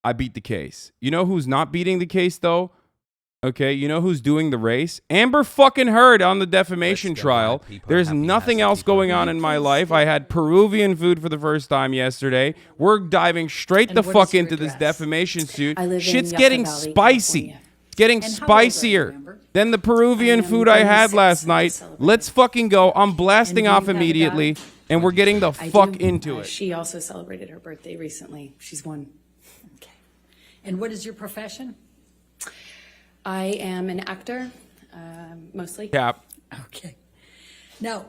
I beat the case. You know who's not beating the case, though? Okay, you know who's doing the race? Amber fucking Heard on the defamation trial. There's nothing else going on in my life. I had Peruvian food for the first time yesterday. We're diving straight the fuck into this defamation suit. Shit's getting spicy. It's getting spicier than the Peruvian food I had last night. Let's fucking go. I'm blasting off immediately, and we're getting the fuck into it. She also celebrated her birthday recently. She's one. Okay. And what is your profession? I am an actor, mostly. Cap. Okay. Now,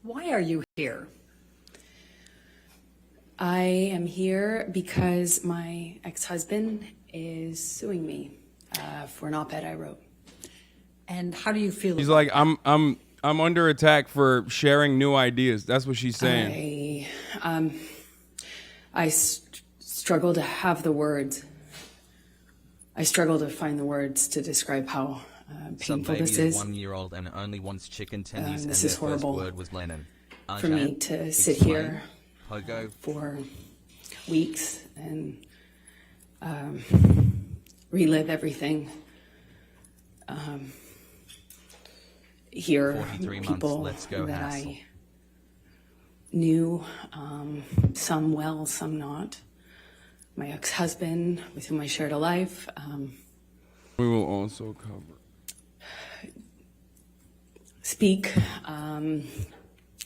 why are you here? I am here because my ex-husband is suing me for an op-ed I wrote. And how do you feel? She's like, I'm under attack for sharing new ideas. That's what she's saying. I struggle to have the words. I struggle to find the words to describe how painful this is. 1-year-old and only wants chicken tendies, and this their is horrible first word was Lennon. for me to sit here for weeks and relive everything. Hear people that I knew, some well, some not. My ex-husband, with whom I shared a life. We will also cover. Speak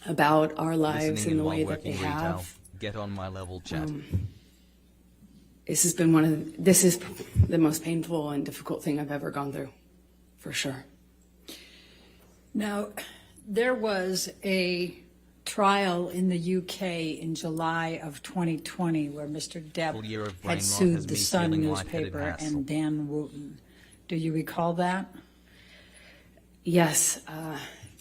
about our lives in the way that they retail, have. Get on my level, chat. This has been this is the most painful and difficult thing I've ever gone through, for sure. Now, there was a trial in the UK in July of 2020 where Mr. Depp had sued the Sun newspaper and Dan Wooten. Do you recall that? Yes.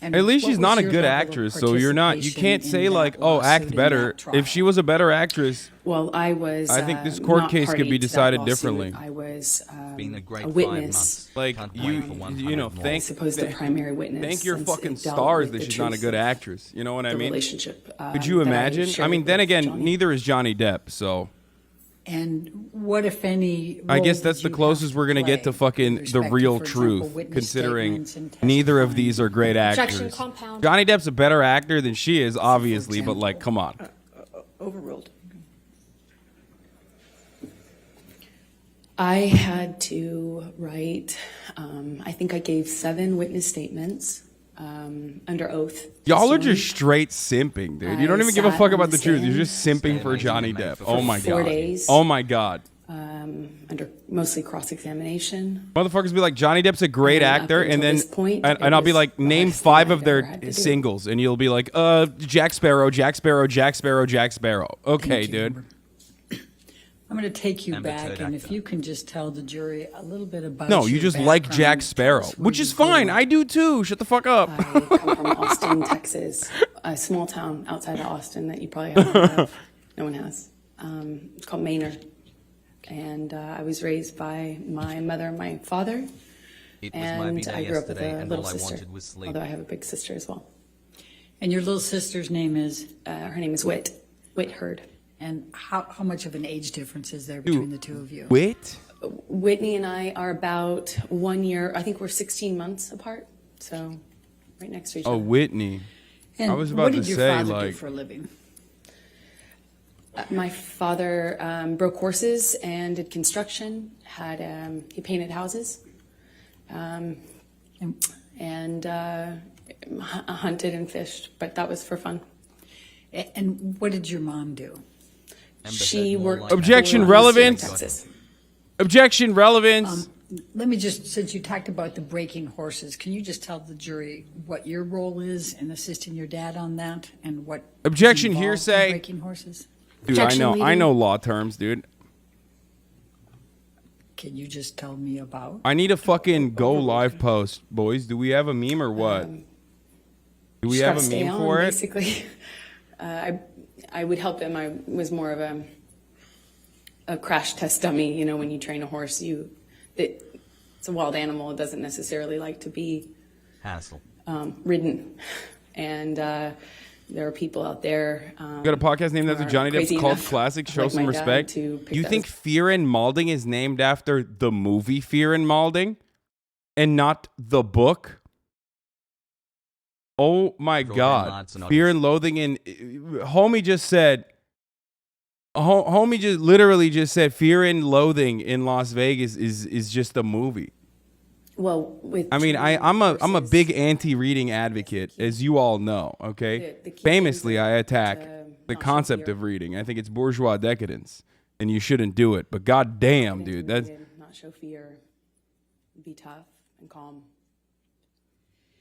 And At least what she's was not a your good level of actress, so you participation can't in say that like, oh, lawsuit, act in better. that trial? If she was a better actress, Well, I was. I think this court not case could party be to that decided lawsuit. differently. I was Been a great a 5 witness. months. like Can't you wait for 100 know, more. thank Supposed the primary witness. thank your since fucking it dealt stars with that the she's not a truth good of actress. You know what I the mean? relationship. Could you that imagine? I shared mean, then with again, Johnny. neither is Johnny Depp, so And what, if any, I role guess that's did the you closest have we're gonna get to play fucking with the respect to, real for example, truth, witness considering statements and neither of testifying? these are great Objection, actors. compound. Johnny Depp's a better actor than she is, obviously, but like, come on. Overruled. I had to write. I think I gave 7 witness statements under oath. Y'all are testimony. just straight simping, dude. You don't I even give a sat fuck on about the the truth. You're stand. just simping for Johnny Depp. Oh my 4 god. days. Oh my god. Under mostly cross-examination. Motherfuckers be like, Johnny Depp's a great And up actor, and until then this point, and it I'll be was like, the name hardest 5 thing of I've their ever had to do. singles, and you'll be like, Jack Sparrow, Jack Sparrow, Jack Sparrow, Jack Sparrow. Okay, Thank you, dude. Amber. I'm going to take you Amber back, Turd and if actor. you can just tell the jury a little bit about No, you your just like background, Jack tell Sparrow, us where which you is fine. grew up. I do too. Shut the fuck up. I come from Austin, Texas, a small town outside of Austin that you probably haven't heard of. No one has. It's called Maynard. And I was raised by my mother and my father. It was my And B-day I grew up with yesterday, a and little all I sister, wanted was sleep. although I have a big sister as well. And your little sister's name is? Her name is Whit Hurd. And how much of an age difference is there between the two of you? Wait. Whitney and I are about 1 year, I think we're 16 months apart. So right next to each Oh, other. Whitney. And I was about what to did your say, father do like- for a living? My father broke horses and did construction. He painted houses, And and hunted and fished. But that was for fun. and what did your mom do? Amber She Heard more worked like Objection, for that. relevance. Texas. Objection, relevance. Let me just, since you talked about the breaking horses, can you just tell the jury what your role is in assisting your dad on that, and what is Objection, involved in hearsay. breaking horses? Dude, I Objection, know leading. law terms, dude. Can you just tell me about? I need a fucking go live post, boys. Do we have a meme or what? Do we Just have gotta a stay meme on, for it? Basically, I would help him. I was more of a crash test dummy. You know, when you train a horse, it's a wild animal. It doesn't necessarily like to be Hassle. ridden, and there are people out there. You got a podcast named after who are Johnny Depp's crazy called enough, Classic. Show like some my dad, respect. to pick You think those. Fear and Malding is named after the movie Fear and Malding and not the book? Oh my Throw God. lots of Fear nuggets. and Loathing in homie just said homie just literally just said Fear and Loathing in Las Vegas is just a movie. Well, with I mean, children I'm a versus- big anti-reading advocate, as you all know. Okay, The key famously, is I attack to the not show concept fear. of reading. I think it's bourgeois decadence, and you shouldn't do it. But goddamn, dude, that's not show fear, be tough and calm.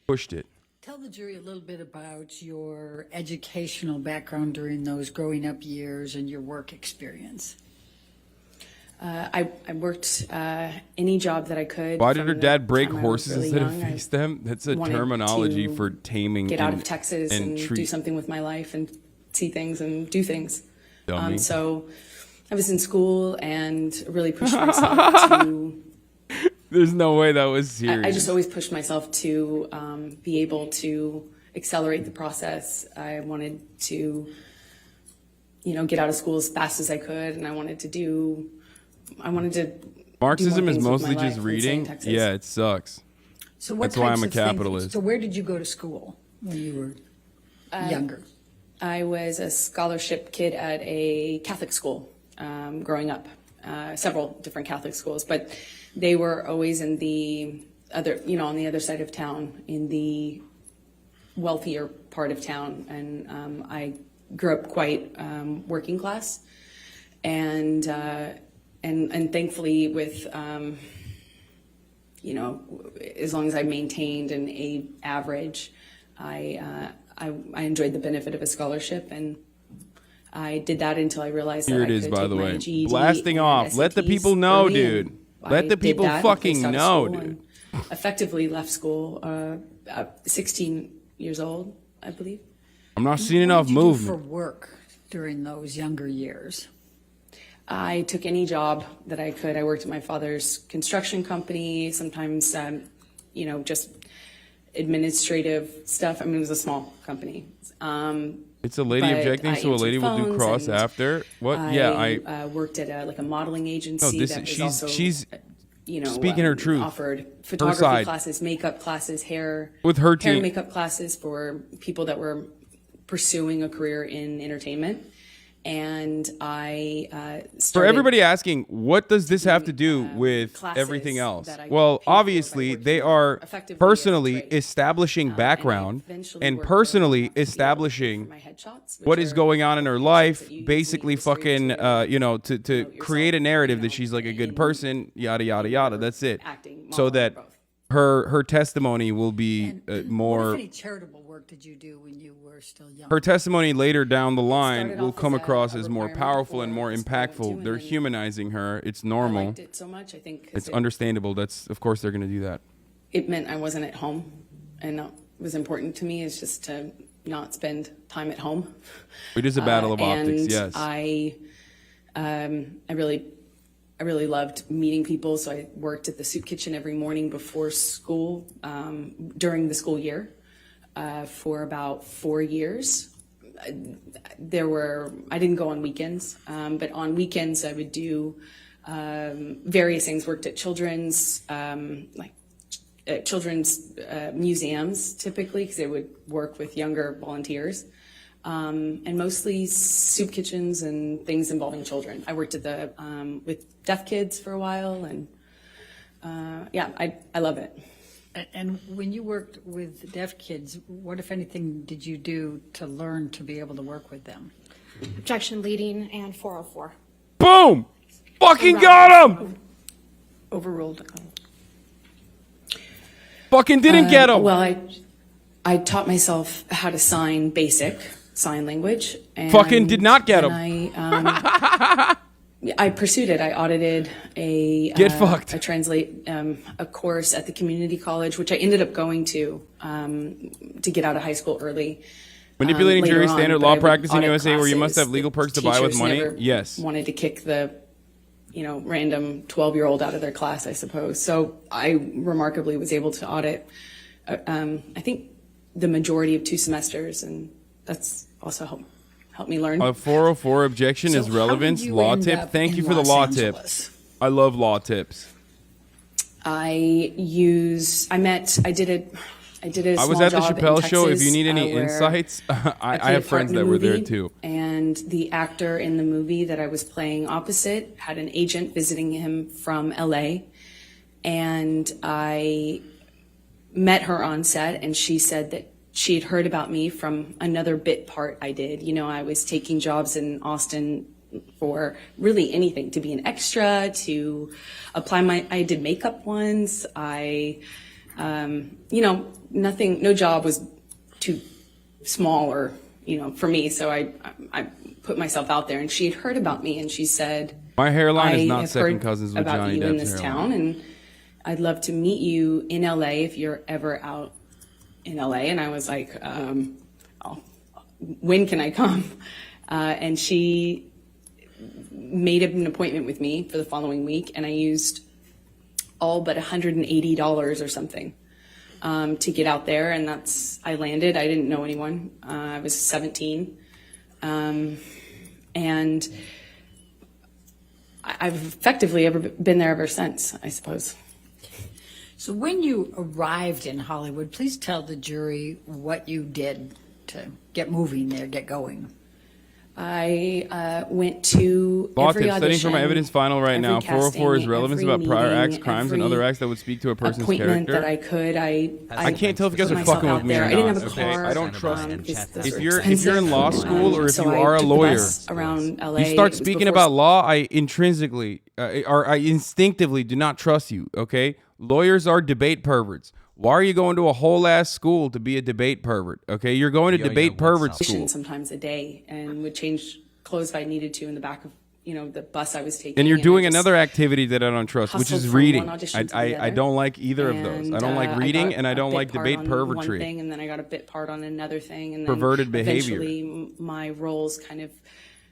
pushed it. Tell the jury a little bit about your educational background during those growing up years and your work experience. I worked any job that I could. Why did from her the dad break time I was horses really instead of young. I face them? That's a wanted terminology to for taming. Get out of Texas and and do treat. something with my life and see things and do things. Dummy. So I was in school and really pushed myself to. There's no way that was serious. I just always pushed myself to be able to accelerate the process. I wanted to, get out of school as fast as I could, and I wanted to do Marxism more is things with mostly my just life than stay in reading. Texas. Yeah, it sucks. So what That's why types I'm a of things- capitalist. So where did you go to school when you were younger? I was a scholarship kid at a Catholic school growing up, several different Catholic schools, but they were always in the other, on the other side of town, in the wealthier part of town. And I grew up quite working class, and thankfully with, as long as I maintained an A average, I enjoyed the benefit of a scholarship, and I did that until I realized Here that it I is, could by take the my way. GED Blasting and off. Let the SATs people know, early, dude. and Let I the did people that, fucking placed out of know, school, dude. and effectively left school at 16 years old, I believe. I'm not seeing What enough did you do for movement. work during those younger years? I took any job that I could. I worked at my father's construction company, sometimes, just administrative stuff. I mean, it was a small company. It's a lady but objecting, I so a lady will do answered cross phones, after. What? Yeah, I worked at a modeling agency. this that is- was she's- also, she's speaking her truth. Offered side. photography classes, makeup classes, hair With her hair team. and makeup classes for people that were pursuing a career in entertainment. And I For started everybody asking, what does this have to do with classes everything else? that I Well, paid for obviously, by they working are effectively as a personally trade. establishing and I background eventually and worked personally hard enough to be able to pay for establishing my headshots, what which is are going on in her pictures life, that you use basically in the fucking, industry to promote create a yourself, narrative that she's like a good in- person, yada, yada, yada. That's it. acting, So modeling, that both. her testimony will be What, more. if any, charitable work did you do when you were still young? Her testimony later down the line started will off come as a across as more requirement powerful and for more the school I went to, impactful. and They're then humanizing her. It's I normal. liked it so much, I think, 'cause It's understandable. That's of course they're gonna do that. it meant I wasn't at home, and that was important to me, is just to not spend time at home. It is a battle of optics. And Yes. I really loved meeting people, so I worked at the soup kitchen every morning before school, during the school year, for about 4 years. I didn't go on weekends, but on weekends I would do various things. Worked at children's museums typically, because they would work with younger volunteers, and mostly soup kitchens and things involving children. I worked at the with deaf kids for a while, and I love it. And when you worked with deaf kids, what, if anything, did you do to learn to be able to work with them? Objection leading and 404. Boom! Fucking got him! Overruled. Fucking didn't get him. Well, I taught myself how to sign basic sign language. And Fucking did not get then I pursued it. I audited Get fucked. a course at the community college, which I ended up going to get out of high school early. Manipulating later jury on, standard but law I would practice in audit USA where you must classes. have legal The perks to buy with teachers money? never Yes. Wanted to kick the random 12-year-old out of their class, I suppose. So I remarkably was able to audit, I think, the majority of 2 semesters, and that's also helped me learn. A 404 objection So is how relevance. did you Law end tip. up Thank in you for the Los law Angeles? tip. I love law tips. I did a I small was at the job in Chappelle show. If Texas, you need any where insights, I played have a part friends in a that were there movie, too. And the actor in the movie that I was playing opposite had an agent visiting him from LA. And I met her on set, and she said that she had heard about me from another bit part I did. You know, I was taking jobs in Austin for really anything, to be an extra, to I did makeup once. Nothing, no job was too small or, for me. So I put myself out there, and she had heard about me, and she said, My hairline is I not have second heard cousins with about Johnny you in Depp's this hairline. town, and I'd love to meet you in LA if you're ever out in LA. And I was like, when can I come? And she made an appointment with me for the following week, and I used all but $180 or something to get out there, and I landed. I didn't know anyone. I was 17, and I've effectively been there ever since, I suppose. So when you arrived in Hollywood, please tell the jury what you did to get moving there, get going. I went to Law every tip. Studying audition, for my evidence final right every now. 404 is casting, relevance every about prior meeting, acts, crimes, and every other acts that would speak to a person's appointment character. that I could. I can't tell if you guys put are myself fucking out with me there. or I didn't not. have a Okay, car. I don't trust. because those If are you're expensive. in law school or if So you I are a took the lawyer, bus around LA. you It start was speaking before about law, I intrinsically or I instinctively do not trust you. Okay, lawyers are debate perverts. Why are you going to a whole ass school to be a debate pervert? Okay, you're going to Yo-yo debate pervert what's up? school. sometimes a day, and would change clothes if I needed to in the back of the bus I was taking. And you're I doing just another activity that I don't trust, which hustled is from reading. one audition to the I other. don't like either of those. I don't like reading, got and I a don't bit like part debate on pervertry. One thing, and then I got a bit part on another thing, and then Perverted behavior. Eventually, my roles kind of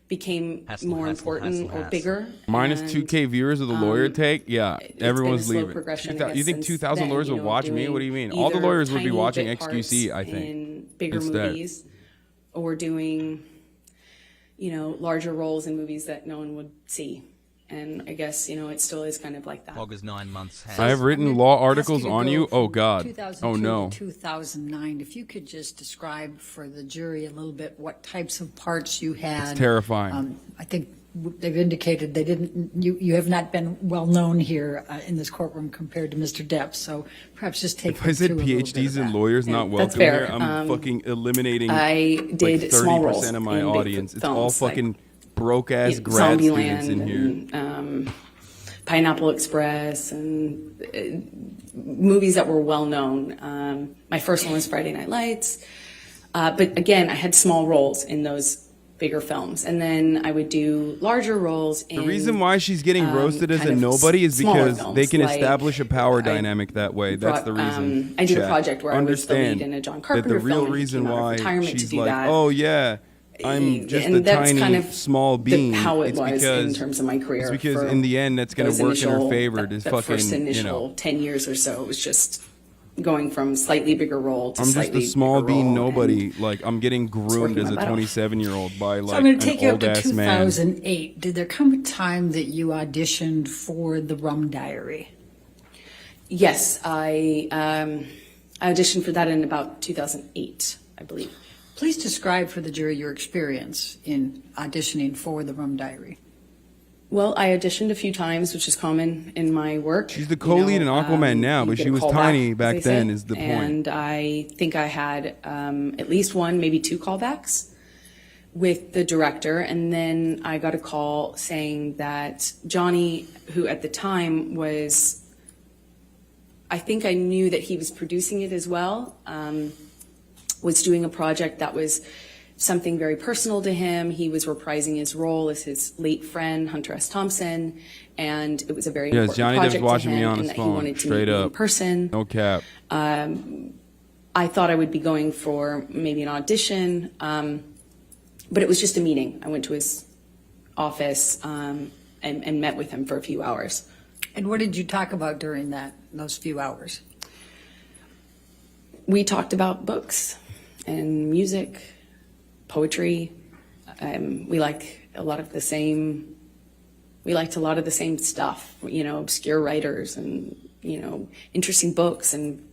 became Hassle, more hassle, important hassle, or hassle. bigger. Minus and 2K viewers of the lawyer take, yeah, it's everyone's been a slow leaving. progression, 2000 I you guess, think since 2,000 then, lawyers would watch me? doing What do you mean? All the either lawyers would be tiny watching bit XQC, parts I think. in bigger instead. movies, or doing larger roles in movies that no one would see. And I guess it still is kind of like that. August 9 months. I have written I'm gonna law ask articles to on go you. Oh from God. 2002 Oh no. to 2009. If you could just describe for the jury a little bit what types of parts you had. It's terrifying. I think they've indicated they didn't. You have not been well known here in this courtroom compared to Mr. Depp. So perhaps just take. If I said them through a little bit PhDs of in that. lawyers not that's welcome fair. here, I'm fucking eliminating I did like small roles 30% of my in big audience. It's all films, like, fucking broke ass grad Zombieland students in here. and Pineapple Express and movies that were well known. My first one was Friday Night Lights, but again, I had small roles in those bigger films, and then I would do larger roles. The reason why she's getting roasted as kind a of nobody is smaller because films, they can like, establish a power I dynamic that way. That's the reason. I did a Chat. project where I was the Understand lead in a John that Carpenter the real film, and he reason came out of why retirement to she's do like, that. oh yeah, I'm just And a that's tiny kind of small bean. how it It's was because in terms of my career. It's because for in the end, that's going those to work in her initial- favor. That Is first fucking initial 10 years or so, it was just going from slightly bigger role to I'm just slightly a small bigger bean role, nobody. and Like I'm getting groomed working as a my butt off. 27-year-old by So like I'm going an to take you up old to ass man. 2008. Did there come a time that you auditioned for The Rum Diary? Yes, I auditioned for that in about 2008, I believe. Please describe for the jury your experience in auditioning for The Rum Diary. Well, I auditioned a few times, which is common in my work. She's the co-lead in Aquaman now, you but get she a was call tiny as back they then say. is the point. And I think I had at least one, maybe two callbacks with the director. And then I got a call saying that Johnny, who at the time was, I think I knew that he was producing it as well, was doing a project that was something very personal to him. He was reprising his role as his late friend, Hunter S. Thompson, and it was a very important Johnny Depp's project watching to me him, on and his that he phone, wanted to straight meet me in up. person. No cap. I thought I would be going for maybe an audition, but it was just a meeting. I went to his office and met with him for a few hours. And what did you talk about during those few hours? We talked about books and music poetry. We like a lot of the same. We liked a lot of the same stuff. Obscure writers and interesting books and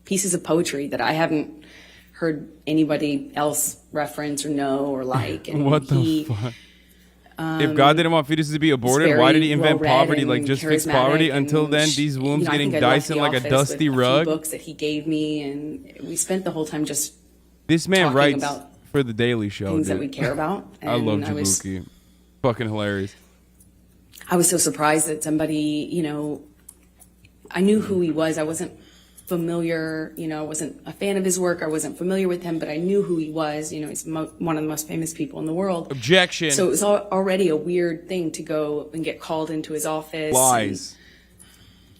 pieces of poetry that I haven't heard anybody else reference or know or like. And What the fuck? If God didn't want fetuses to be aborted, why did he invent poverty? Like, just fix poverty? Until then, these wombs getting diced in like a dusty rug. Books that he gave me, and we spent the whole time just This man talking writes about for the Daily Show, things dude. that we care about. And I love Jabuki. Fucking hilarious. I was so surprised that somebody, I knew who he was. I wasn't familiar, I wasn't a fan of his work. I wasn't familiar with him, but I knew who he was. He's one of the most famous people in the world. Objection. So it was already a weird thing to go and get called into his office. Lies.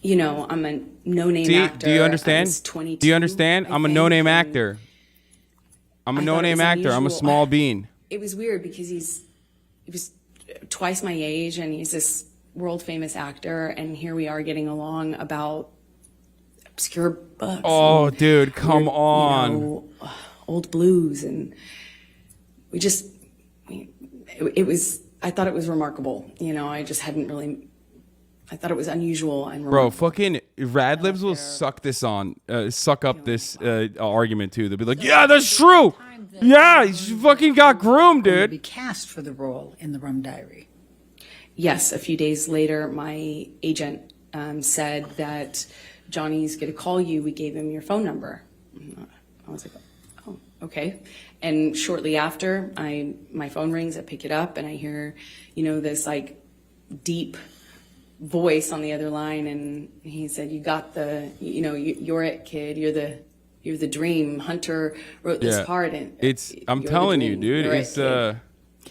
And, I'm a no-name actor. Do you understand? I was 22, Do you understand? I'm a no-name actor. I'm a I thought it no-name was actor. I'm a unusual. small bean. It was weird because he was twice my age, and he's this world-famous actor, and here we are getting along about obscure books. Oh, and dude, come weird, on. Old blues, and it was. I thought it was remarkable. I just hadn't really. I thought it was unusual and Bro, remarkable. fucking Radlibs will suck up this argument too. They'll be like, yeah, that's true. Yeah, he fucking got groomed, To be dude. cast for the role in the Rum Diary. Yes, a few days later, my agent said that Johnny's going to call you. We gave him your phone number. I was like, oh, okay. And shortly after, my phone rings. I pick it up, and I hear, this like deep voice on the other line, and he said, "You got you're it, kid. You're the dream." Hunter wrote this part, and I'm you're the telling you, dream. dude. You're it's it, kid.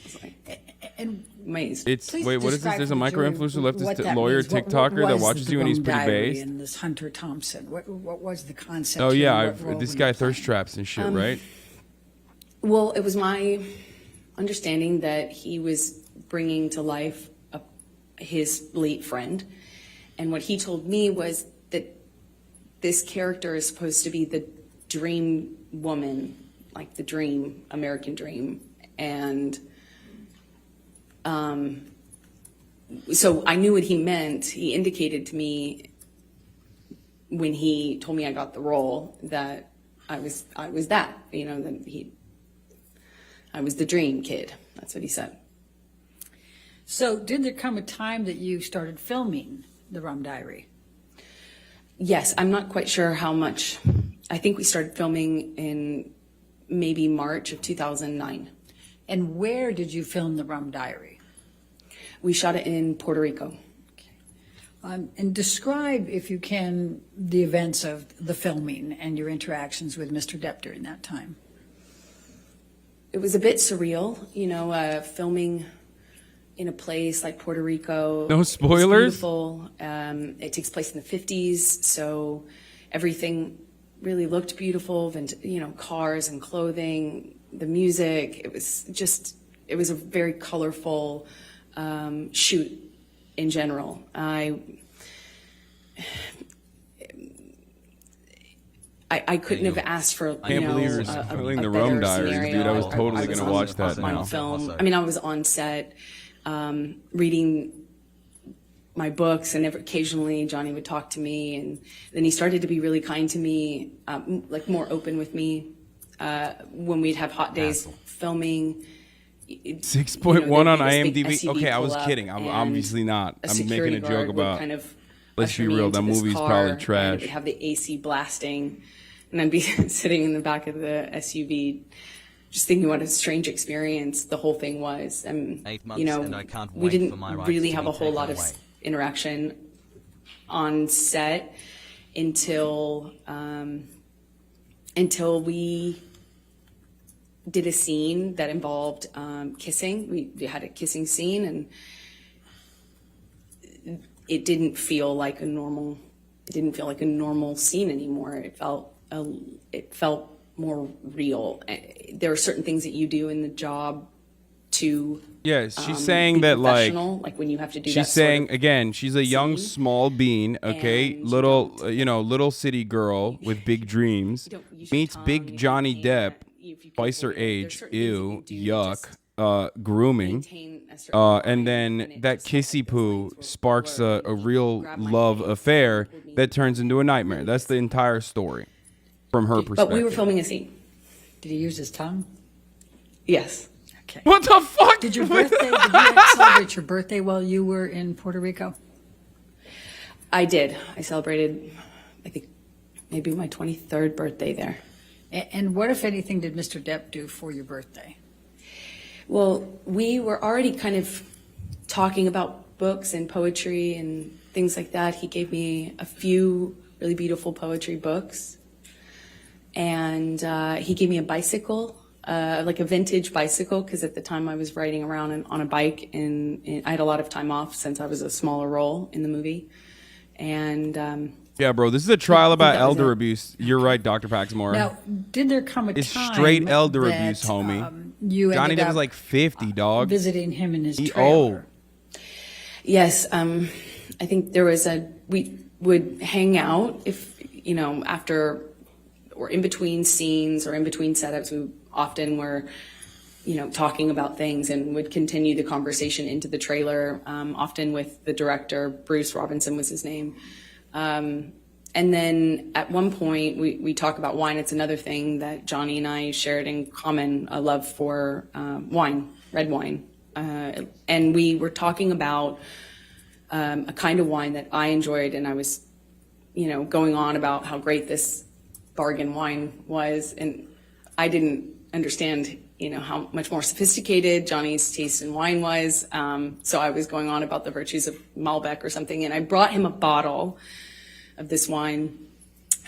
It's like, And amazing. it's please wait, what is this? describe There's for a the micro jury influencer what leftist that lawyer means. What TikToker that was watches the you and he's Rum pretty Diary based. And this Hunter Thompson. What was the concept? Oh here? yeah, What role this were you guy playing? thirst traps and shit, right? Well, it was my understanding that he was bringing to life his late friend. And what he told me was that this character is supposed to be the dream woman, like the dream, American dream. And so I knew what he meant. He indicated to me when he told me I got the role that I was that, that I was the dream kid. That's what he said. So did there come a time that you started filming the Rum Diary? Yes, I'm not quite sure how much. I think we started filming in maybe March of 2009. And where did you film the Rum Diary? We shot it in Puerto Rico. And describe, if you can, the events of the filming and your interactions with Mr. Depp during that time. It was a bit surreal, filming in a place like Puerto Rico. No It was spoilers? beautiful. It takes place in the 50s, so everything really looked beautiful. Cars and clothing, the music. It was a very colorful shoot in general. I couldn't have asked for Can't believe you're spoiling the Rum Diaries, dude. I was totally gonna watch that now. On film. I mean, I was on set reading my books, and occasionally Johnny would talk to me, and then he started to be really kind to me, like more open with me when we'd have hot days filming. 6.1 on they'd make this big IMDb. SUV Okay, I was pull up, kidding. I'm and obviously not. a I'm security making a guard joke would about. kind of Let's usher be me real. into That this movie's car, probably and trash. it would have the AC blasting, and I'd be sitting in the back of the SUV, just thinking what a strange experience the whole thing was. And 8 months, and I can't we wait didn't for my rights really to have be a whole lot of taken away. interaction on set until we did a scene that involved kissing. We had a kissing scene, and it didn't feel like a normal scene anymore. It felt more real. There are certain things that you do in the job to Yes, she's be saying that like professional, when you have to do that she's sort saying of again, she's a young scene. small bean, okay, And little little city girl with big dreams don't use your meets tongue big Johnny and, Depp, if you twice her consider it, there's age, certain things that ew, you do to yuck, just grooming. maintain a certain And line, then it that just felt kissy like those poo lines were sparks blurred, a and he real grabbed my love face affair and pulled me that turns into a nightmare. really That's the kissing. entire story from her perspective. But we were filming a scene. Did he use his tongue? Yes. Okay. What the fuck? Did your birthday, did you celebrate your birthday while you were in Puerto Rico? I did. I celebrated, I think, maybe my 23rd birthday there. And what, if anything, did Mr. Depp do for your birthday? Well, we were already kind of talking about books and poetry and things like that. He gave me a few really beautiful poetry books. And he gave me a bicycle, like a vintage bicycle, because at the time I was riding around on a bike, and I had a lot of time off since I was a smaller role in the movie. And Yeah, bro, this is a trial about that was elder it. abuse. You're right, Dr. Paxmore. Now, did there come a It's time straight elder that, abuse, homie. You Johnny ended Depp up is like 50, dog. visiting him in his He trailer? old. yes, I think there was we would hang out if, after or in between scenes or in between setups, we often were, talking about things and would continue the conversation into the trailer, often with the director. Bruce Robinson was his name. And then at one point we talk about wine. It's another thing that Johnny and I shared in common, a love for wine, red wine. And we were talking about a kind of wine that I enjoyed, and I was, going on about how great this bargain wine was, and I didn't understand, how much more sophisticated Johnny's taste in wine was. So I was going on about the virtues of Malbec or something, and I brought him a bottle of this wine,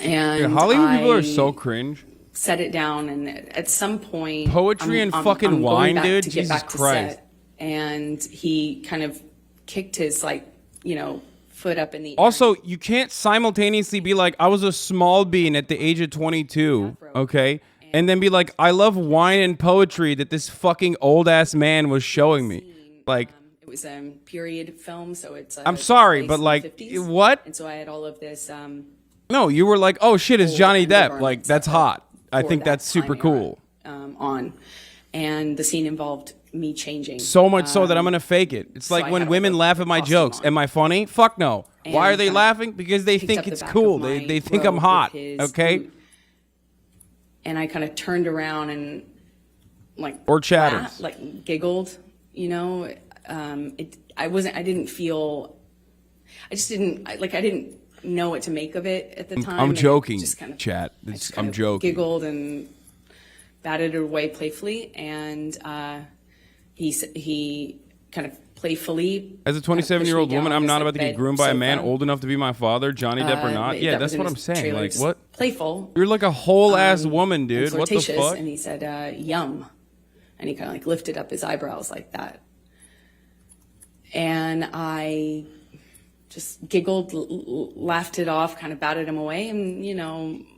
and Yeah, Hollywood people I are so cringe. set it down, and at some point, Poetry and fucking going wine, back dude? to get Jesus back to Christ. set, and he kind of kicked his foot up in the air. Also, you can't simultaneously be like, I was a small bean at the age of 22, okay? And then be like, I love wine and poetry that this fucking old ass man was showing me. Like, It was a period film, so it's. I'm sorry, place but in the like, 50s. what? And so I had all of this. No, you were like, oh shit, it's old Johnny Depp. undergarments Like, that's that hot. I for think that that's super time cool. era, on, and the scene involved me changing. So much so that I'm gonna fake it. It's so like I when had women a laugh at my costume jokes. on. Am I funny? Fuck no. Why are And they kinda laughing? Because they picked think up the it's back cool. of They my think I'm robe hot. with his Okay? boot. And I kind of turned around and like Or chatters. laughed, like giggled, I didn't feel, I just didn't, I didn't know what to make of it at the time. I'm and it joking, just kind of- chat. I just I'm kind of joking. Giggled and batted it away playfully, and he kind of playfully. As a kind of pushed me 27-year-old woman, down I'm this, not like, about to get bed groomed by a man sofa. old enough to be my father, Johnny Depp or not. Yeah, That that's was in what his I'm saying. trailer. Like, Just what? Playful. You're like a whole ass and woman, dude. What the flirtatious, fuck? And he said, yum. And he kind of like lifted up his eyebrows like that. And I just giggled, laughed it off, kind of batted him away, and,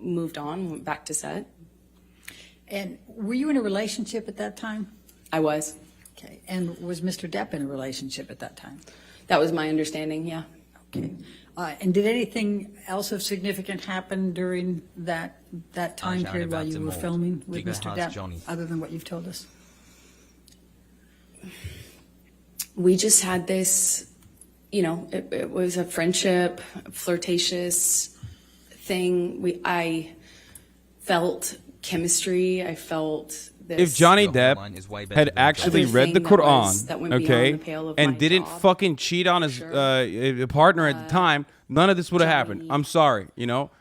moved on, went back to set. And were you in a relationship at that time? I was. Okay. And was Mr. Depp in a relationship at that time? That was my understanding, yeah. Okay. And did anything else of significant happen during that time Johnny period while you were Depp filming with Bigger Mr. hearts, Depp, Johnny. other than what you've told us? We just had this, it was a friendship, a flirtatious thing. I felt chemistry. I felt this. If Johnny Your Depp hairline is way better had than actually Everything read the that was- Quran, that went beyond okay, the pale of and my didn't job, fucking cheat on his sure. partner at the time, none of this would have happened. Johnny- I'm sorry,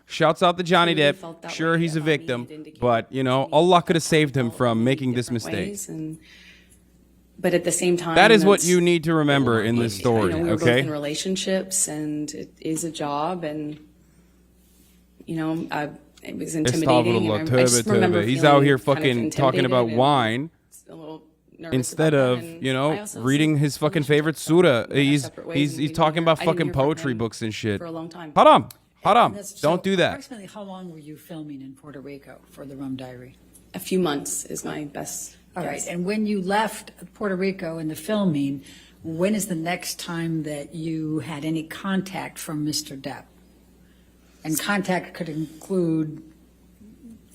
Shouts out to Johnny Clearly Depp. felt that Sure, way he's a about me. It victim, indicated but, that Johnny Allah could have felt saved him felt from in making this different mistake. ways, but at the same time, That is what that's- you need to remember in this story, we were both okay? in relationships, and it is a job, and it was intimidating. and I just remember He's feeling out here kind of fucking talking about intimidated and wine a little nervous instead about of, that, and I also reading see his fucking relationships favorite that surah. went our He's separate ways, and he's we talking didn't about hear- I didn't fucking hear from poetry him books and shit. for a long time. Haram. That's- Don't so do that. Approximately how long were you filming in Puerto Rico for the Rum Diary? A few months is my best. All right. guess. And when you left Puerto Rico in the filming, when is the next time that you had any contact from Mr. Depp? And contact could include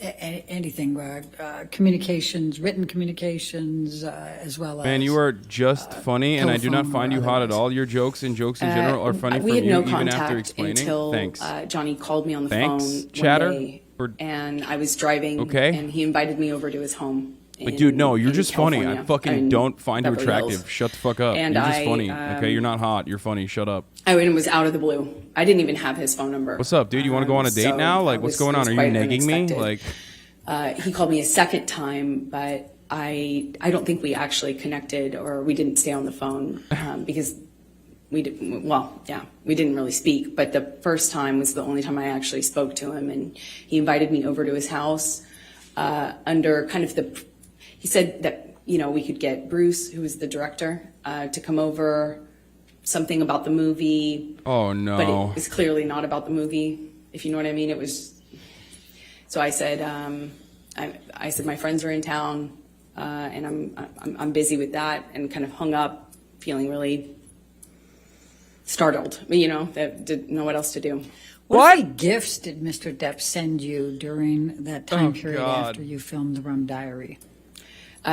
anything, communications, written communications, as well as. Man, you are just funny, and I do not telephone find or you hot at otherwise. all. Your jokes and jokes in general are funny We from had you, no even after contact explaining. until Thanks. Johnny called me on the Thanks, phone chatter. one day, Or- and I was driving, Okay. and he invited me over to his home. Like, dude, no, you're in just funny. I California, fucking in don't find you Beverly attractive. Hills. Shut the fuck up. And You're just I, funny. Okay, you're not hot. You're funny. Shut up. I mean, it was out of the blue. I didn't even have his phone number. What's up, dude? You want to go on a date So now? Like, it what's was- going it on? was Are you quite negging me? unexpected. Like, He called me a second time, but I don't think we actually connected, or we didn't stay on the phone because we didn't really speak. But the first time was the only time I actually spoke to him, and he invited me over to his house under kind of he said that, we could get Bruce, who was the director, to come over, something about the movie. oh no. But it was clearly not about the movie, if you know what I mean. It was. So I said, I said my friends are in town, and I'm busy with that, and kind of hung up, feeling really startled. That didn't know what else to do. What gifts did Mr. Depp send you during that time Oh, period God. after you filmed The Rum Diary?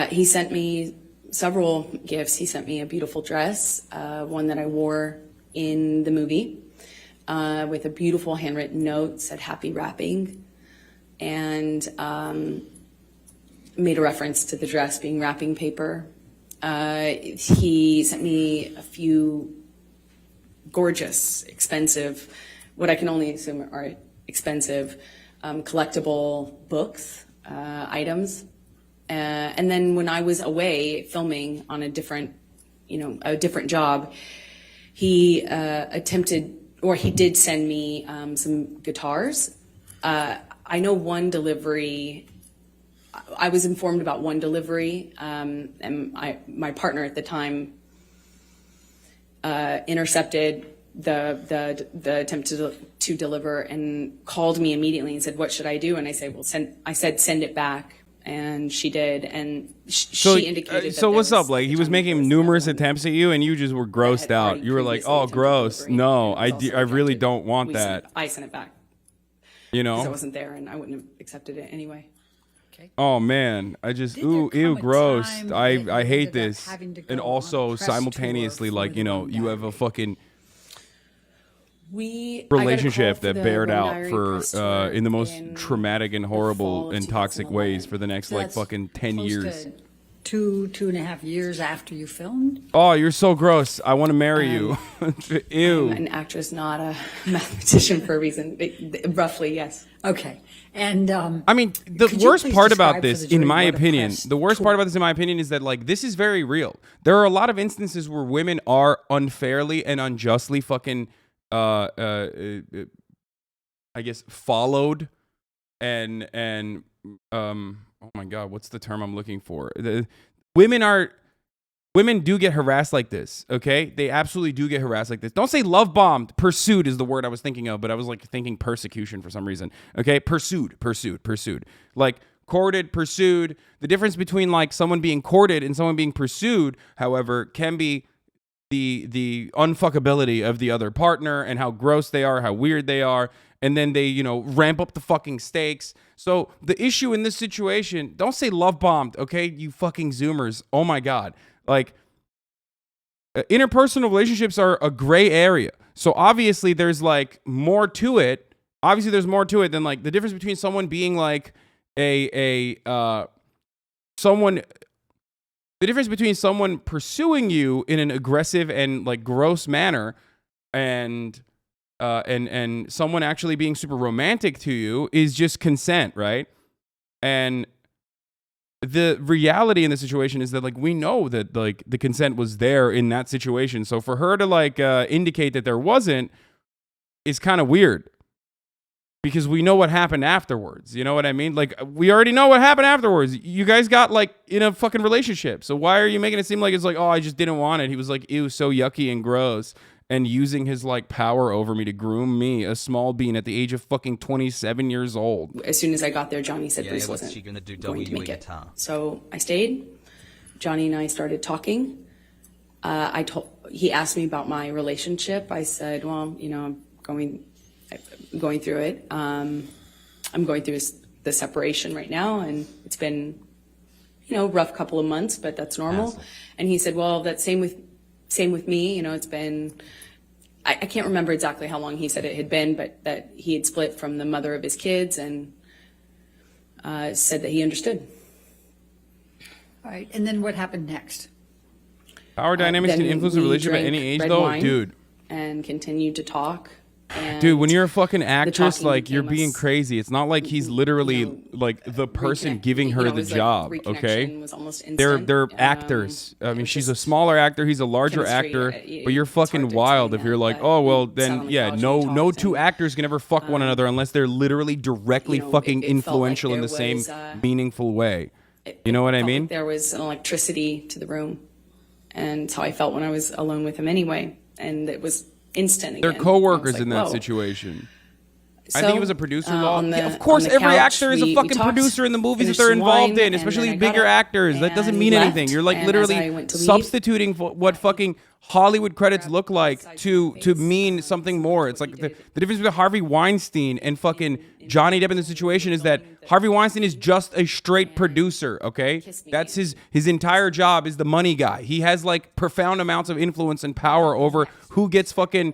He sent me several gifts. He sent me a beautiful dress, one that I wore in the movie, with a beautiful handwritten note, said "Happy Wrapping," and made a reference to the dress being wrapping paper. He sent me a few gorgeous, expensive, what I can only assume are expensive, collectible books, items. And then when I was away filming on a different job, he he did send me some guitars. I know one delivery. I was informed about one delivery, and my partner at the time intercepted the attempt to deliver and called me immediately and said, "What should I do?" And I said, "Send it back." And she did, and she indicated. So what's up? Like, he was making numerous attempts at you, and you just were grossed out. You were like, "Oh, gross! No, I really don't want that." I sent it back You because I know? wasn't there, and I wouldn't have accepted it anyway. Oh man, I just Did there come ew, a gross. time that I you hate ended up this. having to And go on a also press simultaneously, tour like, for you The know, Rum you have a Diary? fucking I got a relationship call for that the bared Rum out Diary for press tour in the most in traumatic and the horrible fall of and toxic ways 2011. for the next So like that's fucking 10 close years. to 2.5 years after you filmed? Oh, you're so gross. I want to marry you. Ew. I'm an actress, not a mathematician, for a reason. Roughly, yes. Okay. And I mean, the could you worst please part describe about for this, the in jury, my what a opinion, press the worst tour- part about this, in my opinion, is that like this is very real. There are a lot of instances where women are unfairly and unjustly fucking, I guess, followed and oh my god, what's the term I'm looking for? Women do get harassed like this, okay? They absolutely do get harassed like this. Don't say love bombed. Pursued is the word I was thinking of, but I was like thinking persecution for some reason. Okay? Pursued. Like courted, pursued. The difference between like someone being courted and someone being pursued, however, can be the unfuckability of the other partner and how gross they are, how weird they are, and then they, you know, ramp up the fucking stakes. So the issue in this situation, don't say love bombed, okay? You fucking Zoomers. Oh my god. Like, interpersonal relationships are a gray area. So obviously there's like more to it. Obviously there's more to it than like the difference between someone being like the difference between someone pursuing you in an aggressive and like gross manner and someone actually being super romantic to you is just consent, right? And the reality in the situation is that like we know that like the consent was there in that situation. So for her to like indicate that there wasn't is kind of weird because we know what happened afterwards. You know what I mean? Like we already know what happened afterwards. You guys got like in a fucking relationship. So why are you making it seem like it's like, oh, I just didn't want it? He was like, ew, so yucky and gross. And using his like power over me to groom me, a small bean at the age of fucking 27 years old. As soon as I got there, Johnny said Yeah, Bruce what's wasn't she gonna do, going to WE make it. guitar? So I stayed. Johnny and I started talking. He asked me about my relationship. I said, well, you know, I'm going through it. I'm going through the separation right now, and it's been, rough couple of months, but that's normal. Hassle. And he said, well, that's same with me. It's been, I can't remember exactly how long he said it had been, but that he had split from the mother of his kids, and said that he understood. All right, and then what happened next? Power dynamics Then can influence a we relationship at drank any age, red though, wine dude. And continued to talk. And Dude, when you're a fucking actress, talking like, you're became being us- crazy. It's not like he's literally like the person giving her the job. Okay, was almost they're instant. actors. I mean, it was she's a just smaller actor. He's a larger chemistry. actor. But you're It's hard fucking to wild explain if you're that, like, but oh well, we sat then on the yeah, couch no and no talked, two and, actors can ever fuck one another unless they're literally directly fucking it felt like influential in there the same was, meaningful way. it You know what I felt like mean? there was an electricity to the room, and it's how I felt when I was alone with him anyway, and it was instant. They're Again. coworkers I was like, in that whoa. situation. I So, think he was a producer. on the- Yeah, of course, on the every couch, actor is a we fucking talked, producer in the movies that finished they're some involved wine, in, and especially then I got bigger up actors. That doesn't and mean left, anything. You're like and as I literally went to leave, substituting for what fucking Hollywood credits look like sides of to my to face. mean something more. It's like the difference between Harvey Weinstein and fucking Johnny Depp in this situation is that Harvey Weinstein is just a straight producer. Okay, that's his entire job is the money guy. He has like profound amounts of influence and power over who gets fucking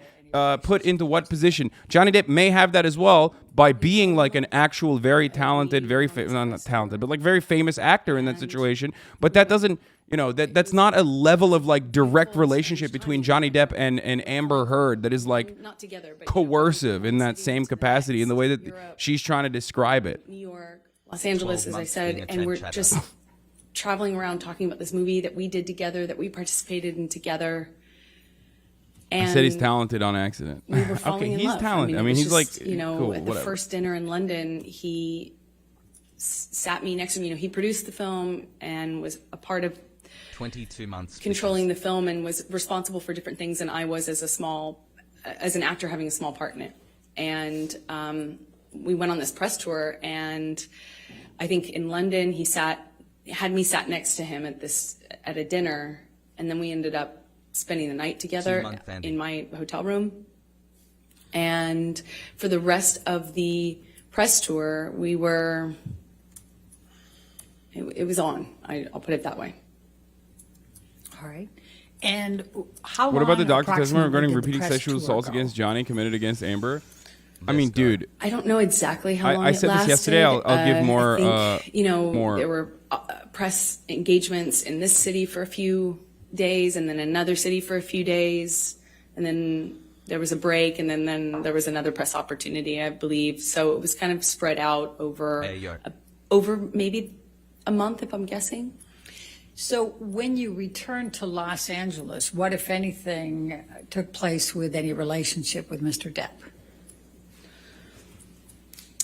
put into what position. Johnny Depp may have that as well by being like an actual very talented, not talented, but like very famous actor in that situation. But that doesn't, that's not a level of like direct relationship between Johnny Depp and Amber Heard that is like Not together, but coercive in that same capacity in the way that Europe, she's trying to describe it. New York, Los Angeles, as I months being said, a and we're tent just chatter. traveling around talking about this movie that we did together, that we participated in together. And I said he's talented on accident. we were falling Okay, in he's love. talented. I it mean, was he's just, like, cool, at the whatever. first dinner in London, he sat me next to me. He produced the film and was a part of 22 months. controlling the film and was responsible for different things than I was as an actor having a small part in it. And we went on this press tour, and I think in London he had me sat next to him at a dinner, and then we ended up spending the night together 2-month ending. in my hotel room. And for the rest of the press tour, it was on. I'll put it that way. All right. And how What about the long doctor testimony approximately regarding did the repeating press sexual tour assaults go? against Johnny committed against Amber? I mean, Let's go. dude, I don't know exactly how long I it said this lasted. yesterday. I'll give more, I think, more- there were press engagements in this city for a few days, and then another city for a few days, and then there was a break, and then there was another press opportunity, I believe. So it was kind of spread out over Hey, yo. over maybe a month, if I'm guessing. So when you returned to Los Angeles, what, if anything, took place with any relationship with Mr. Depp?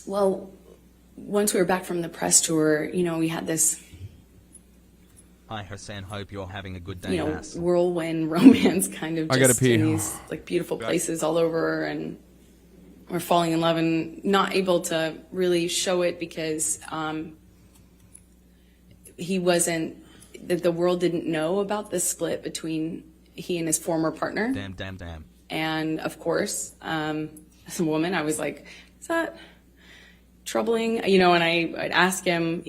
Well, once we were back from the press tour, we had this Hi, Hassan. Hope you're having a good day, ass. whirlwind romance kind of I gotta just pee. in these like beautiful places all over, and we're falling in love and not able to really show it because the world didn't know about the split between he and his former partner. Damn. And of course, as a woman, I was like, is that troubling? And I'd ask him,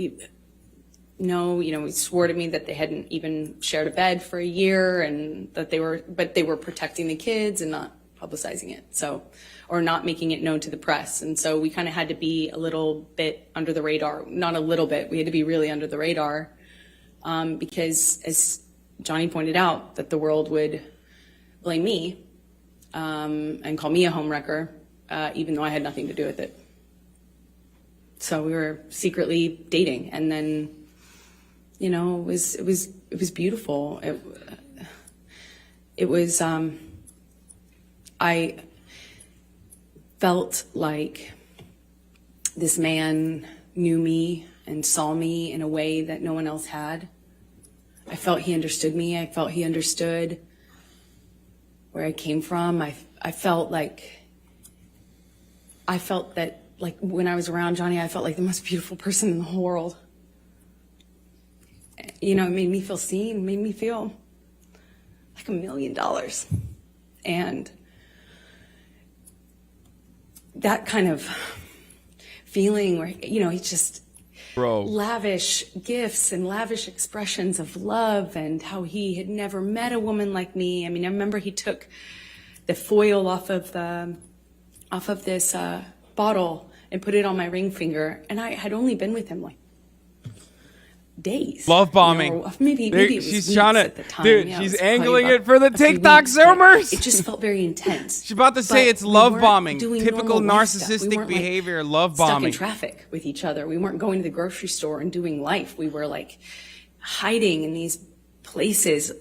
no, he swore to me that they hadn't even shared a bed for a year, and that they were protecting the kids and not publicizing it. So, or not making it known to the press. And so we kind of had to be a little bit under the radar, not a little bit, we had to be really under the radar. Because as Johnny pointed out, that the world would blame me, and call me a homewrecker, even though I had nothing to do with it. So we were secretly dating, and then, it was beautiful. It was, I felt like this man knew me and saw me in a way that no one else had. I felt he understood me. I felt he understood where I came from. I felt that, like, when I was around Johnny, I felt like the most beautiful person in the whole world. It made me feel seen, made me feel like $1 million. And that kind of feeling where, he just Bro. lavish gifts and lavish expressions of love, and how he had never met a woman like me. I mean, I remember he took the foil off of this bottle and put it on my ring finger, and I had only been with him like days. Love bombing. Maybe it was she's weeks trying to, at the time. dude. Yeah, it she's was probably angling about it for the a few TikTok weeks, but Zoomers. It just felt very intense. She's about to say But it's we love weren't bombing, doing typical normal life stuff. We narcissistic weren't, like, behavior, love stuck bombing. in traffic with each other. We weren't going to the grocery store and doing life. We were like hiding in these places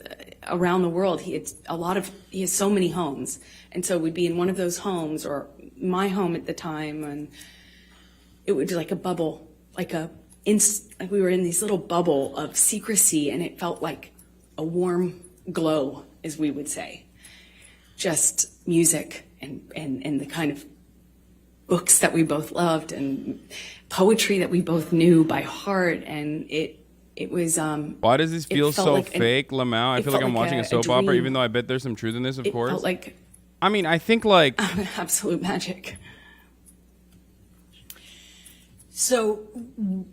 around the world. He has so many homes, and so we'd be in one of those homes, or my home at the time, and it would be like a bubble, like we were in this little bubble of secrecy, and it felt like a warm glow, as we would say. Just music and the kind of books that we both loved, and poetry that we both knew by heart, and it was. Why does this feel felt so like fake, Lamau? I feel like I'm watching a soap opera, even though I bet there's some truth in this, of course. It felt like I mean, I think like absolute magic. So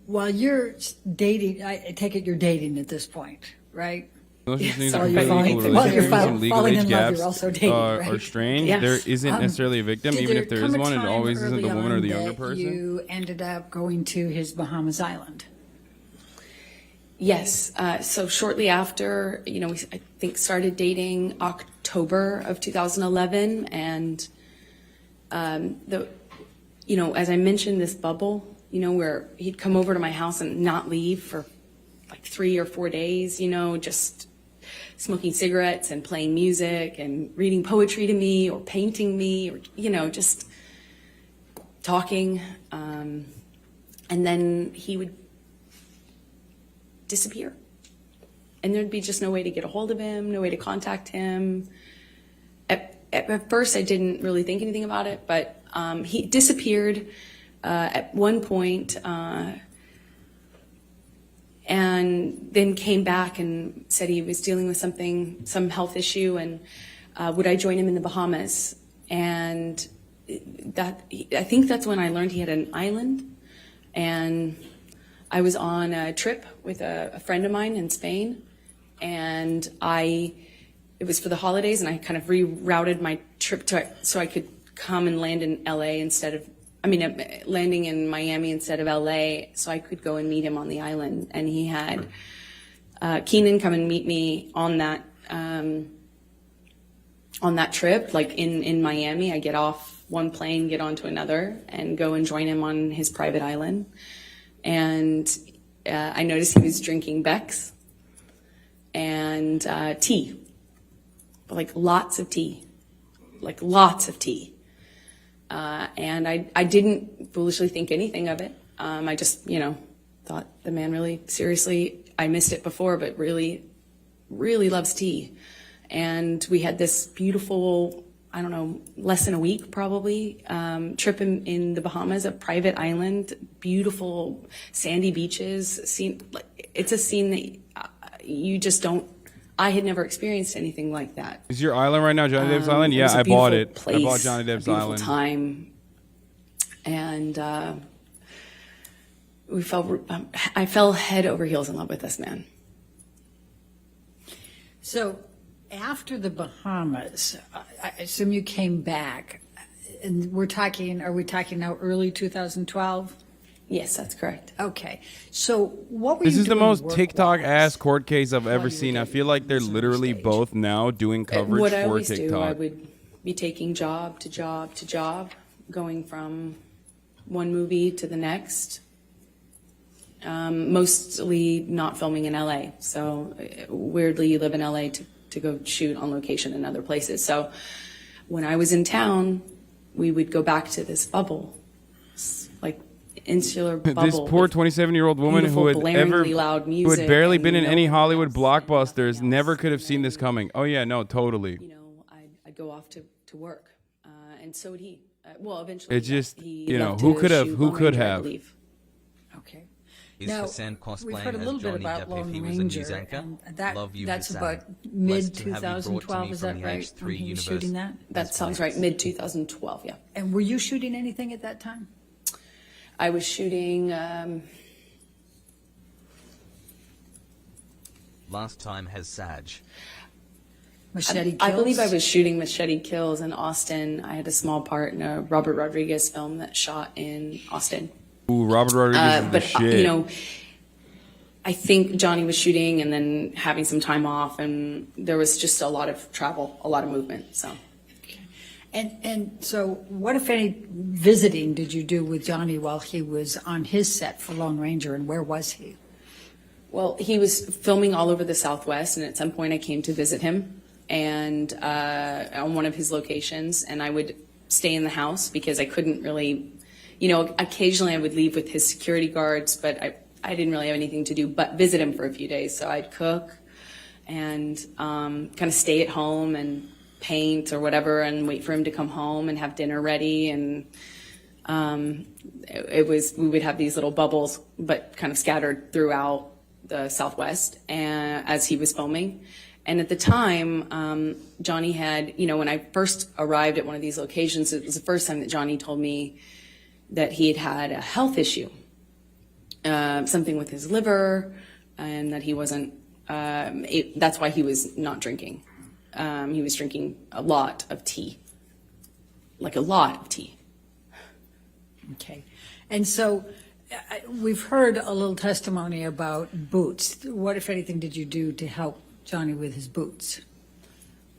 while you're dating, I take it you're dating at this point, right? those just means So that you're completely falling- equal well, you're relationships and legal falling age in love, gaps you're also dating, are right? strange. Yes. There isn't necessarily a victim, Did even if there is come a one. It time always isn't the early woman or the on younger that person. You ended up going to his Bahamas Island. Yes. So shortly after, we, I think, started dating October of 2011, and as I mentioned, this bubble, where he'd come over to my house and not leave for like 3 or 4 days, just smoking cigarettes and playing music and reading poetry to me or painting me, or just talking, and then he would disappear, and there'd be just no way to get a hold of him, no way to contact him. At first I didn't really think anything about it, but he disappeared at one point, and then came back and said he was dealing with some health issue, and would I join him in the Bahamas? And I think that's when I learned he had an island, and I was on a trip with a friend of mine in Spain, and it was for the holidays, and I kind of rerouted my trip so I could come and land in LA landing in Miami instead of LA, so I could go and meet him on the island. And he had Keenan come and meet me on that trip, like in Miami. I get off one plane, get onto another, and go and join him on his private island. And I noticed he was drinking Beck's and tea, like lots of tea. And I didn't foolishly think anything of it. I just, thought the man really seriously, I missed it before, but really, really loves tea. And we had this beautiful, I don't know, less than a week probably, trip in the Bahamas, a private island, beautiful sandy beaches. It's a scene that you just don't, I had never experienced anything like that. Is your island right now Johnny Depp's island? It Yeah, was a I bought beautiful it. place, I bought Johnny Depp's a beautiful island. time, and I fell head over heels in love with this man. So after the Bahamas, I assume you came back, and are we talking now early 2012? Yes, that's correct. Okay. So what were This you is the doing most work-wise? TikTok ass court case I've ever you were seen. I dating feel like they're on literally stage? both now doing coverage What I for always do, I TikTok. would be taking job to job to job, going from one movie to the next. Mostly not filming in LA. So weirdly, you live in LA to go shoot on location in other places. So when I was in town, we would go back to this bubble, like insular bubble. This poor with 27-year-old woman who had blaringly loud who music had barely and been in any Hollywood nothing else, blockbusters nothing never else. could have seen this coming. Oh yeah, no, totally. I'd go off to work, and so would he. Well, eventually, It just, he who loved to could have, shoot who Lone could Ranger, I have. believe. Okay. Is Now, Hassan we've cosplaying heard a as little bit Johnny about Depp if Lone he was a Ranger, news anchor? and Love you, that's Hassan. about Blessed to have you brought to me mid-2012, is from that the right? H3 When he was universe. shooting that? That sounds right, mid 2012. Yeah. And were you shooting anything at that time? I was shooting. Last time has Saj. Machete Kills? I believe I was shooting Machete Kills in Austin. I had a small part in a Robert Rodriguez film that shot in Austin. Ooh, Robert Rodriguez is the But shit. you know, I think Johnny was shooting and then having some time off, and there was just a lot of travel, a lot of movement. So. And so what, if any, visiting did you do with Johnny while he was on his set for Lone Ranger, and where was he? Well, he was filming all over the Southwest, and at some point I came to visit him and on one of his locations, and I would stay in the house because I couldn't really, you know, occasionally I would leave with his security guards, but I didn't really have anything to do but visit him for a few days. So I'd cook and kind of stay at home and paint or whatever and wait for him to come home and have dinner ready. And we would have these little bubbles, but kind of scattered throughout the Southwest as he was filming. And at the time, Johnny had, you know, when I first arrived at one of these locations, it was the first time that Johnny told me that he had had a health issue, something with his liver, and that he wasn't, that's why he was not drinking. He was drinking a lot of tea, like a lot of tea. Okay. And so we've heard a little testimony about boots. What, if anything, did you do to help Johnny with his boots?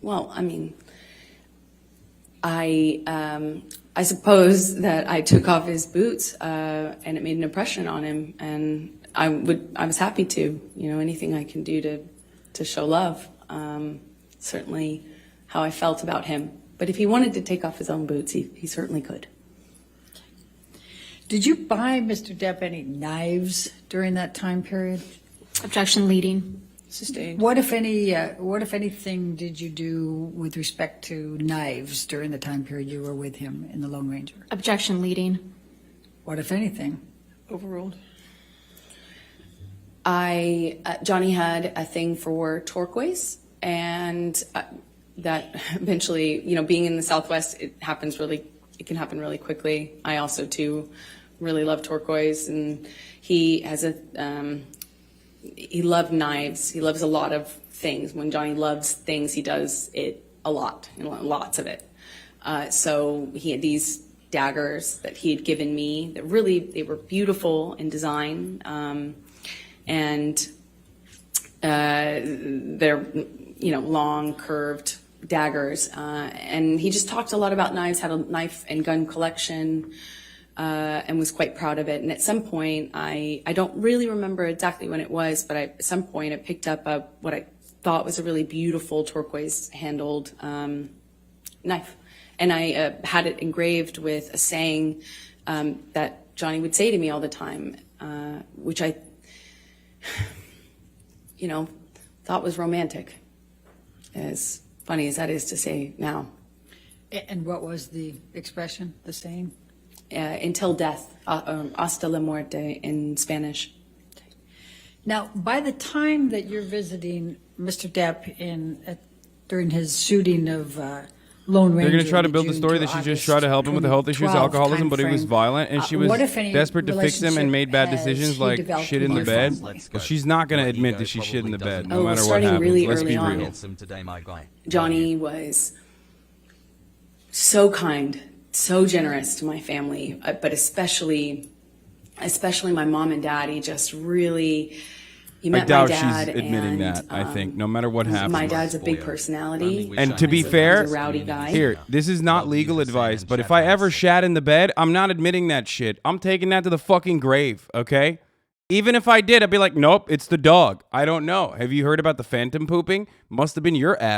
Well, I mean, I suppose that I took off his boots, and it made an impression on him, and I was happy to, you know, anything I can do to show love. Certainly how I felt about him. But if he wanted to take off his own boots, he certainly could. Did you buy Mr. Depp any knives during that time period? Objection leading. Sustained. What, if anything, did you do with respect to knives during the time period you were with him in the Lone Ranger? Objection leading. What, if anything? Overruled. Johnny had a thing for turquoise, and that eventually, you know, being in the Southwest, it can happen really quickly. I also too really love turquoise, and he has he loved knives. He loves a lot of things. When Johnny loves things, he does it a lot, and lots of it. So he had these daggers that he had given me that they were beautiful in design, and they're, you know, long curved daggers. And he just talked a lot about knives, had a knife and gun collection, and was quite proud of it. And at some point, I don't really remember exactly when it was, but at some point I picked up what I thought was a really beautiful turquoise handled knife. And I had it engraved with a saying that Johnny would say to me all the time, which I, you know, thought was romantic, as funny as that is to say now. And what was the expression, the saying? Until death, hasta la muerte in Spanish. Now, by the time that you're visiting Mr. Depp during his shooting of Lone Ranger, They're going to try to in build the June story to that she just August tried to help him with the health issues, 2012 alcoholism, but he was timeframe, violent, and she was what, if any, desperate to fix him and made bad relationship decisions has like he developed shit in the with bed. your Let's go. Well, she's not going to Your admit ego that she shit in the probably bed, doesn't no know. matter what Starting happens. really Let's early be on. real. Handsome today, my guy. Johnny was so kind, so generous to my family, but especially my mom and dad. He just really, he I met doubt my dad. she's admitting and, that, I think, no matter what happens. My dad's a big personality. And to be He's a fair, rowdy guy. here, this is not legal advice, but if I ever shat in the bed, I'm not admitting that shit. I'm taking that to the fucking grave, okay? Even if I did, I'd be like, nope, it's the dog. I don't know. Have you heard about the phantom pooping? Must have been your ass.